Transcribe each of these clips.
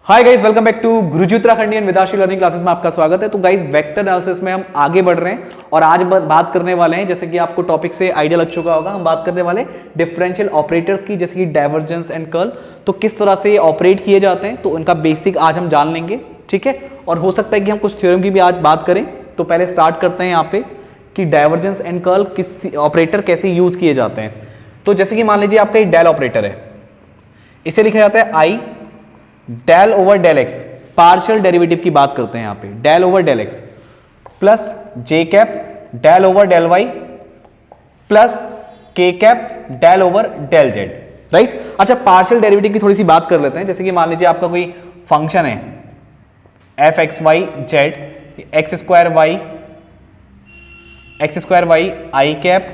Hi guys, welcome back to Guruji Uttarakhandi and विदाशी learning classes में आपका स्वागत है। तो गाइस वेक्टर एनालिसिस में हम आगे बढ़ रहे हैं और आज बात करने वाले हैं, जैसे कि आपको टॉपिक से आइडिया लग चुका होगा, हम बात करने वाले डिफरेंशियल ऑपरेटर्स की, जैसे कि डाइवर्जेंस एंड कर्ल। तो किस तरह से ये ऑपरेट किए जाते हैं तो उनका बेसिक आज हम जान लेंगे, ठीक है। और हो सकता है कि हम कुछ थ्योरम की भी आज बात करें। तो पहले स्टार्ट करते हैं यहाँ पे कि डाइवर्जेंस एंड कर्ल किस ऑपरेटर कैसे यूज किए जाते हैं। तो जैसे कि मान लीजिए आपका एक डेल ऑपरेटर है, इसे लिखा जाता है i del over del x. Partial derivative की बात करते हैं यहाँ पे, del over del x plus j cap del over del y plus k cap del over del z, right. अच्छा, पार्शियल डेरिवेटिव की थोड़ी सी बात कर लेते हैं। जैसे कि मान लीजिए आपका कोई फंक्शन है f x y z, x square y i cap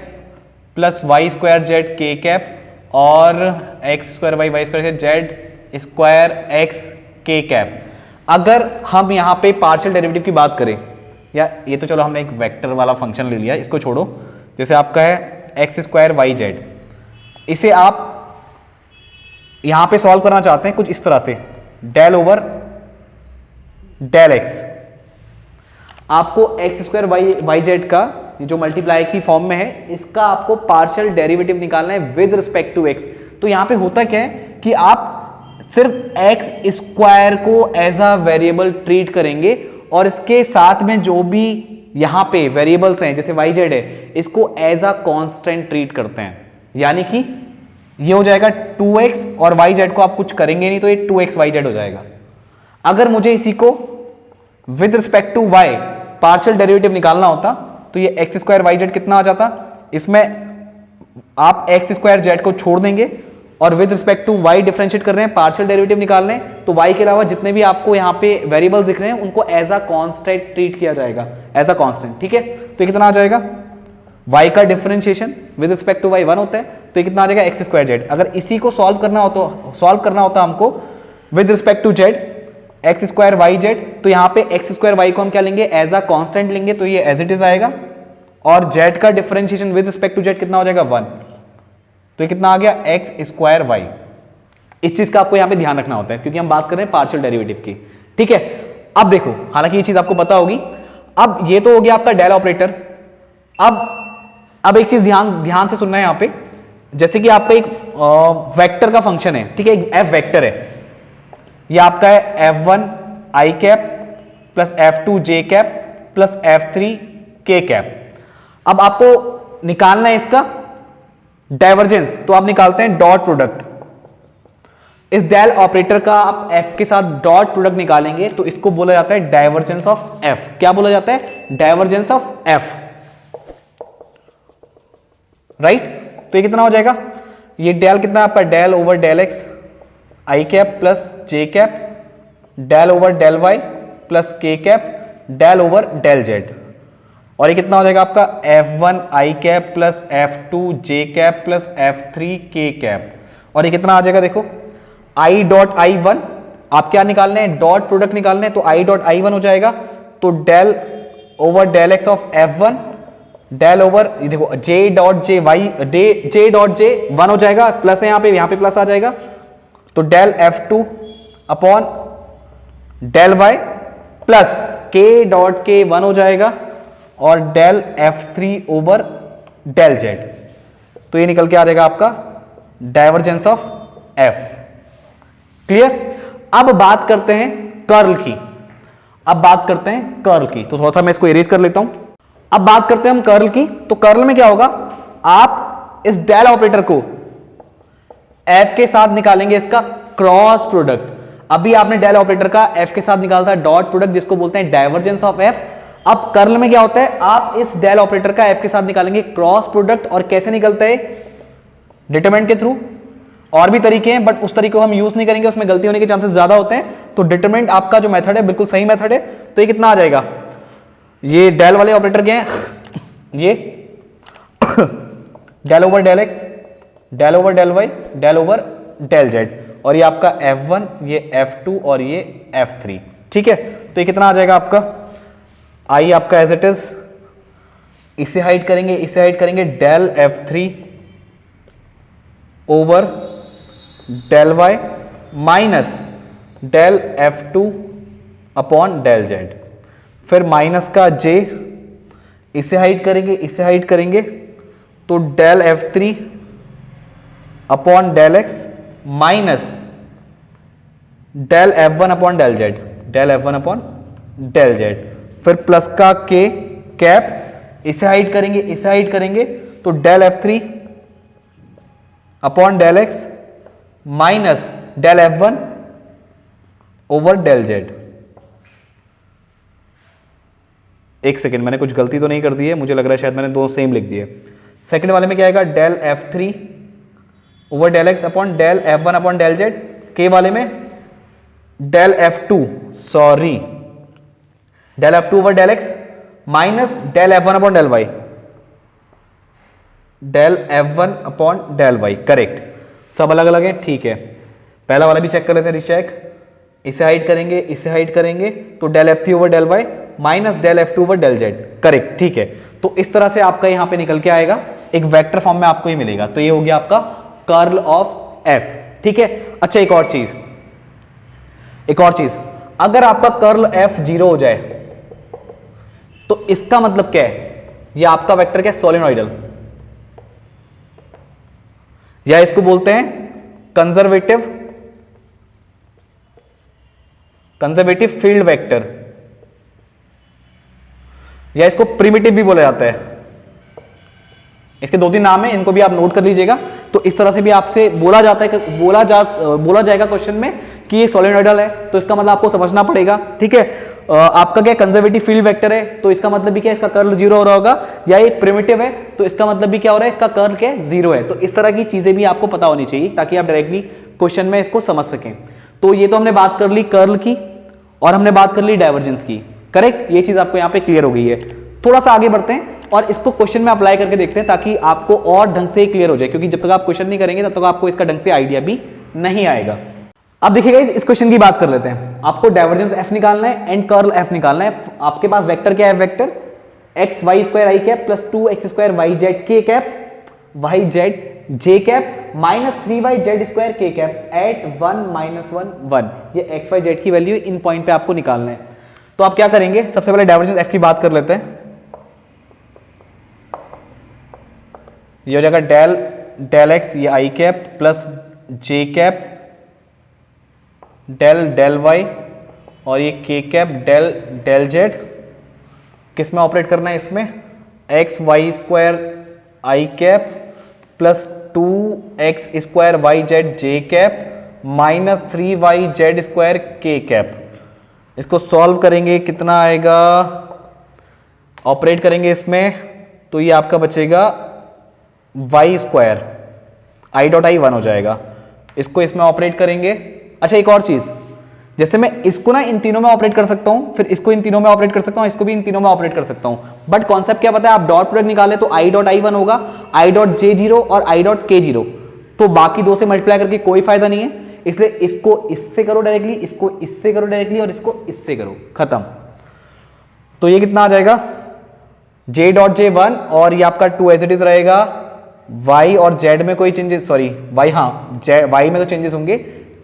plus y square z k cap और x square y square z square x k cap. अगर हम यहाँ पे पार्शियल डेरिवेटिव की बात करें, या ये तो चलो हमने एक वेक्टर वाला फंक्शन ले लिया, इसको छोड़ो। जैसे आपका है एक्स स्क्वायर वाई जेड, इसे आप यहाँ पे सॉल्व करना चाहते हैं कुछ इस तरह से, डेल ओवर डेल एक्स। आपको एक्स स्क्वायर वाई जेड का जो मल्टीप्लाई की फॉर्म में है, इसका आपको पार्शियल डेरिवेटिव निकालना है विद रिस्पेक्ट टू एक्स। तो यहाँ पे होता क्या है कि आप सिर्फ एक्स स्क्वायर को एज अ वेरिएबल ट्रीट करेंगे और इसके साथ में जो भी यहां पे वेरिएबल्स हैं, जैसे वाई जेड है, इसको एज अ कांस्टेंट ट्रीट करते हैं। यानी कि ये हो जाएगा 2x और वाई जेड को आप कुछ करेंगे नहीं तो ये 2x वाई जेड हो जाएगा। अगर मुझे इसी को with respect to y partial derivative निकालना होता तो ये एक्स स्क्वायर वाई जेड कितना आ जाता, इसमें आप एक्स स्क्वायर जेड को छोड़ देंगे और with respect to y differentiate कर रहे हैं, पार्शियल डेरिवेटिव निकाल रहे हैं, तो y के अलावा जितने भी आपको यहाँ पे वेरिएबल्स दिख रहे हैं उनको एज अ कांस्टेंट ट्रीट किया जाएगा, एज अ कांस्टेंट, ठीक है। तो ये कितना आ जाएगा, y का differentiation with respect to y 1 होता है, तो ये कितना आ जाएगा एक्स स्क्वायर जेड। अगर इसी को सॉल्व करना होता हमको with respect to Z, x square Y Z, तो यहाँ पे एक्स स्क्वायर वाई को हम क्या लेंगे, एज अ कांस्टेंट लेंगे, तो ये एज इट इज आएगा। और जेड का differentiation with respect to Z कितना हो जाएगा 1, तो ये कितना आ गया एक्स स्क्वायर वाई। इस चीज का आपको यहां पे ध्यान रखना होता है क्योंकि हम बात कर रहे हैं पार्शियल डेरिवेटिव की, ठीक है। अब देखो, हालांकि ये चीज आपको पता होगी। अब ये तो हो गया आपका डेल ऑपरेटर। अब एक चीज ध्यान से सुनना है यहां पे। जैसे कि आपका एक वेक्टर का फंक्शन है, ठीक है, एफ वेक्टर है, ये आपका है F1 i cap plus F2 j cap plus F3 k cap. अब आपको निकालना है इसका डाइवर्जेंस, तो आप निकालते हैं डॉट प्रोडक्ट। इस डेल ऑपरेटर का आप f के साथ डॉट प्रोडक्ट निकालेंगे तो इसको बोला जाता है डाइवर्जेंस ऑफ f। क्या बोला जाता है, डाइवर्जेंस ऑफ f, राइट। तो ये कितना हो जाएगा, ये डेल कितना आपका, del over del x i cap plus j cap del over del y plus k cap del over del z। और ये कितना हो जाएगा आपका F1 i cap plus F2 j cap plus F3 k cap. और ये कितना आ जाएगा, देखो I डॉट I1, आप क्या निकालने हैं, डॉट प्रोडक्ट निकालने हैं, तो I डॉट I1 हो जाएगा, तो del over del X of F1 del over, देखो J dot J Y J dot J 1 हो जाएगा, प्लस है यहाँ पे प्लस आ जाएगा, तो del F2 upon del Y plus K dot K 1 हो जाएगा और del F3 over del Z। तो ये निकल के आ जाएगा आपका डाइवर्जेंस ऑफ F। क्लियर। अब बात करते हैं कर्ल की। तो थोड़ा सा मैं इसको इरेज कर लेता हूं। अब बात करते हैं हम कर्ल की। तो कर्ल में क्या होगा, आप इस डेल ऑपरेटर को F के साथ निकालेंगे इसका क्रॉस प्रोडक्ट। अभी आपने डेल ऑपरेटर का F के साथ निकाला था डॉट प्रोडक्ट, जिसको बोलते हैं डाइवर्जेंस ऑफ F। अब कर्ल में क्या होता है, आप इस डेल ऑपरेटर का F के साथ निकालेंगे क्रॉस प्रोडक्ट। और कैसे निकलता है, डिटरमिनेंट के थ्रू। और भी तरीके हैं बट उस तरीके को हम यूज नहीं करेंगे, उसमें गलती होने के चांसेस ज्यादा होते हैं। तो डिटरमिनेंट आपका जो मेथड है बिल्कुल सही मेथड है। तो ये कितना आ जाएगा, ये डेल वाले ऑपरेटर के हैं, ये del over del X del over del Y del over del Z, और ये आपका F1, ये F2 और ये F3, ठीक है। तो ये कितना आ जाएगा आपका, आई आपका एज इट इज, इसे हाइड करेंगे del F3 over del Y minus del F2 upon del Z, फिर माइनस का J, इसे हाइड करेंगे, इसे हाइड करेंगे, तो del F3 upon del X minus del F1 upon del Z, del F1 upon del Z, फिर plus का K cap, इसे हाइड करेंगे, इसे हाइड करेंगे, तो del F3 upon del X minus del F1 over del Z. एक second, मैंने कुछ गलती तो नहीं कर दी है, मुझे लग रहा है शायद मैंने दो सेम लिख दिए। सेकेंड वाले में क्या आएगा, del F3 over del X upon del F1 upon del Z. K वाले में del F2, sorry del F2 over del X minus del F1 upon del Y, del F1 upon del Y, correct. सब अलग अलग है, ठीक है। पहला वाला भी चेक कर लेते हैं, रीचेक, इसे हाइड करेंगे, इसे हाइड करेंगे, तो del F3 over del Y minus del F2 over del Z, correct, ठीक है। तो इस तरह से आपका यहां पे निकल के आएगा, एक वेक्टर फॉर्म में आपको ही मिलेगा। तो ये हो गया आपका कर्ल ऑफ F, ठीक है। अच्छा, एक और चीज, एक और चीज, अगर आपका कर्ल F 0 हो जाए तो इसका मतलब क्या है, ये आपका वेक्टर क्या है, सोलेनोइडल, या इसको बोलते हैं कंजर्वेटिव, कंजर्वेटिव फील्ड वेक्टर, या इसको प्रिमिटिव भी बोला जाता है। इसके दो तीन नाम है, इनको भी आप नोट कर लीजिएगा। तो इस तरह से भी आपसे बोला जाता है, बोला जाएगा क्वेश्चन में कि ये सोलेनोइडल है, तो इसका मतलब आपको समझना पड़ेगा, ठीक है। आपका क्या कंजर्वेटिव फील्ड वेक्टर है, तो इसका मतलब भी क्या है, इसका कर्ल 0 हो रहा होगा, या ये प्रिमिटिव है तो इसका मतलब भी क्या हो रहा है, इसका कर्ल क्या है, 0 है। तो इस तरह की चीजें भी आपको पता होनी चाहिए ताकि आप डायरेक्टली क्वेश्चन में इसको समझ सकें। तो ये तो हमने बात कर ली कर्ल की, और हमने बात कर ली डाइवर्जेंस की, करेक्ट। ये चीज आपको यहाँ पे क्लियर हो गई है। थोड़ा सा आगे बढ़ते हैं और इसको क्वेश्चन में अप्लाई करके देखते हैं ताकि आपको और ढंग से क्लियर हो जाए, क्योंकि जब तक आप क्वेश्चन नहीं करेंगे तब तक आपको इसका ढंग से आइडिया भी नहीं आएगा। अब देखिएगा, इस क्वेश्चन की बात कर लेते हैं। आपको डाइवर्जेंस F निकालना है एंड कर्ल F निकालना है। आपके पास वेक्टर क्या है, vector x y square i cap plus 2x square Y z k cap y z j cap minus 3y z square k cap at 1 - 1 1। ये एक्स वाई जेड की value इन point पे आपको निकालना है। तो आप क्या करेंगे, सबसे पहले डाइवर्जेंस F की बात कर लेते हैं। ये हो जाएगा डेल एक्स, ये आई cap plus j cap del Y, और ये के कैप डेल जेड। किस में ऑपरेट करना है, इसमें x y square i cap plus 2x square Y z j cap minus 3y z square k cap. इसको सॉल्व करेंगे, कितना आएगा, ऑपरेट करेंगे इसमें, तो ये आपका बचेगा Y square, I dot I 1 हो जाएगा। इसको इसमें ऑपरेट करेंगे। अच्छा, एक और चीज, जैसे मैं इसको ना इन तीनों में ऑपरेट कर सकता हूं, फिर इसको इन तीनों में ऑपरेट कर सकता हूं, इसको भी इन तीनों में ऑपरेट कर सकता हूं, बट कॉन्सेप्ट क्या पता है, आप डॉट प्रोडक्ट निकाले तो आई डॉट आई 1 होगा, आई डॉट जे 0 और आई डॉट के 0, तो बाकी दो से मल्टीप्लाई करके कोई फायदा नहीं है, इसलिए इसको इससे करो डायरेक्टली, इसको इससे करो डायरेक्टली, और इसको इससे करो, खत्म। तो ये कितना आ जाएगा, जे डॉट जे 1, और ये आपका 2 एज इट इज रहेगा। y और z में कोई चेंजेस, सॉरी y, हाँ y में तो चेंजेस होंगे,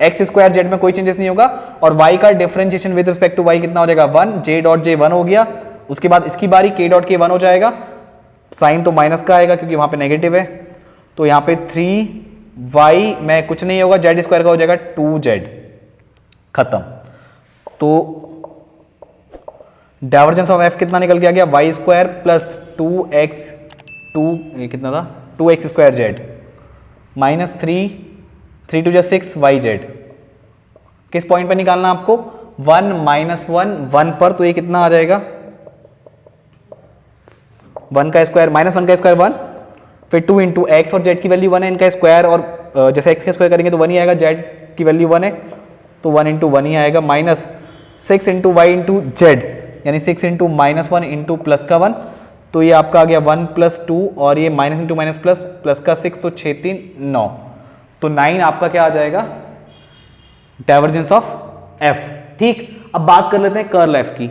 एक्स स्क्वायर जेड में कोई चेंजेस नहीं होगा, और y का differentiation with respect to y कितना हो जाएगा, 1, जे डॉट जे 1 हो गया। उसके बाद इसकी बारी k डॉट के 1 हो जाएगा, साइन तो माइनस का आएगा क्योंकि वहां पे नेगेटिव है, तो यहाँ पे 3y में कुछ नहीं होगा, जेड स्क्वायर का हो जाएगा 2z, खत्म। तो डाइवर्जेंस ऑफ f कितना निकल के आ गया, वाई स्क्वायर प्लस 2x, ये कितना था, 2x square Z minus 3 2 6 Y Z. किस पॉइंट पर निकालना आपको, 1 - 1 1 पर, तो ये कितना आ जाएगा, 1 का स्क्वायर माइनस 1 का स्क्वायर 1, फिर 2 इंटू एक्स, और जेड की वैल्यू 1 है, इनका स्क्वायर, और जैसे एक्स का स्क्वायर करेंगे तो 1 ही आएगा, जेड की वैल्यू 1 है तो 1 इंटू 1 ही आएगा, minus 6 into Y into Z, यानी 6 इंटू -1 इंटू प्लस का 1, तो ये आपका आ गया 1 + 2, और ये माइनस इंटू माइनस प्लस का 6, तो 6 3 9, तो 9 आपका क्या आ जाएगा, डाइवर्जेंस ऑफ F। ठीक, अब बात कर लेते हैं कर्ल F की।